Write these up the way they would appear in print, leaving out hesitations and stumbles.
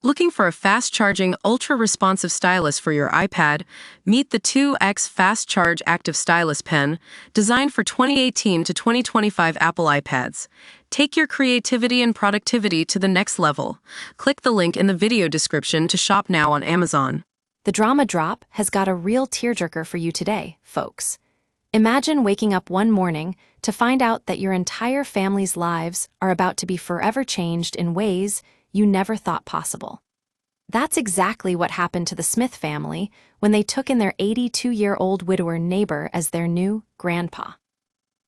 Looking for a fast-charging, ultra-responsive stylus for your iPad? Meet the 2X Fast Charge Active Stylus Pen, designed for 2018 to 2025 Apple iPads. Take your creativity and productivity to the next level. Click the link in the video description to shop now on Amazon. The drama drop has got a real tearjerker for you today, folks. Imagine waking up one morning to find out that your entire family's lives are about to be forever changed in ways you never thought possible. That's exactly what happened to the Smith family when they took in their 82-year-old widower neighbor as their new grandpa.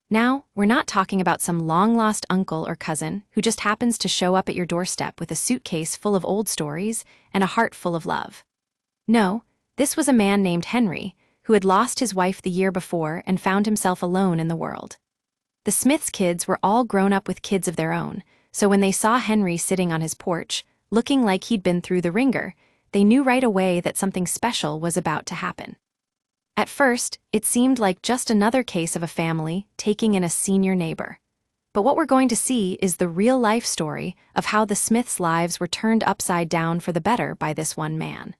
Now, we're not talking about some long-lost uncle or cousin who just happens to show up at your doorstep with a suitcase full of old stories and a heart full of love. No, this was a man named Henry who had lost his wife the year before and found himself alone in the world. The Smiths' kids were all grown up with kids of their own, so when they saw Henry sitting on his porch, looking like he'd been through the ringer, they knew right away that something special was about to happen. At first, it seemed like just another case of a family taking in a senior neighbor. But what we're going to see is the real-life story of how the Smiths' lives were turned upside down for the better by this one man.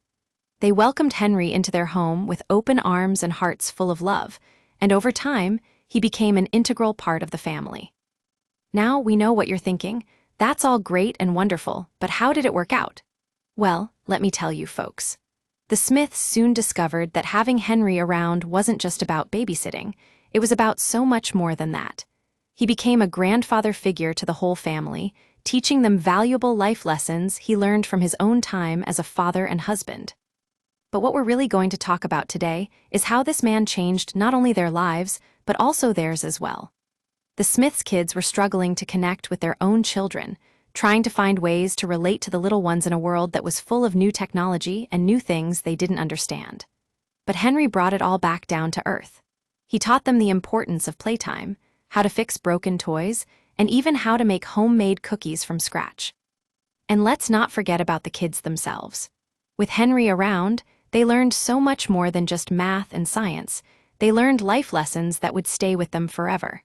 They welcomed Henry into their home with open arms and hearts full of love, and over time, he became an integral part of the family. Now we know what you're thinking. That's all great and wonderful, but how did it work out? Well, let me tell you, folks. The Smiths soon discovered that having Henry around wasn't just about babysitting, it was about so much more than that. He became a grandfather figure to the whole family, teaching them valuable life lessons he learned from his own time as a father and husband. But what we're really going to talk about today is how this man changed not only their lives, but also theirs as well. The Smiths' kids were struggling to connect with their own children, trying to find ways to relate to the little ones in a world that was full of new technology and new things they didn't understand. But Henry brought it all back down to earth. He taught them the importance of playtime, how to fix broken toys, and even how to make homemade cookies from scratch. And let's not forget about the kids themselves. With Henry around, they learned so much more than just math and science. They learned life lessons that would stay with them forever.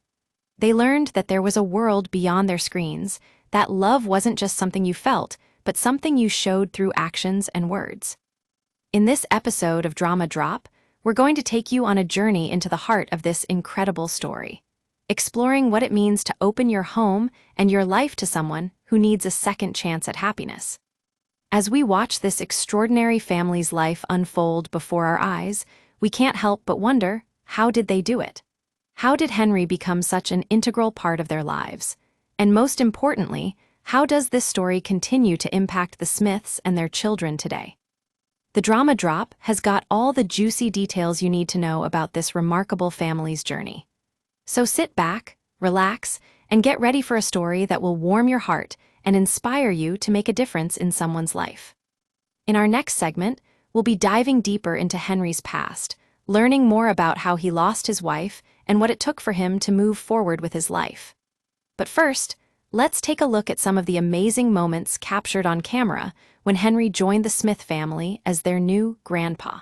They learned that there was a world beyond their screens, that love wasn't just something you felt, but something you showed through actions and words. In this episode of Drama Drop, we're going to take you on a journey into the heart of this incredible story, exploring what it means to open your home and your life to someone who needs a second chance at happiness. As we watch this extraordinary family's life unfold before our eyes, we can't help but wonder, how did they do it? How did Henry become such an integral part of their lives? And most importantly, how does this story continue to impact the Smiths and their children today? The Drama Drop has got all the juicy details you need to know about this remarkable family's journey. So sit back, relax, and get ready for a story that will warm your heart and inspire you to make a difference in someone's life. In our next segment, we'll be diving deeper into Henry's past, learning more about how he lost his wife and what it took for him to move forward with his life. But first, let's take a look at some of the amazing moments captured on camera when Henry joined the Smith family as their new grandpa.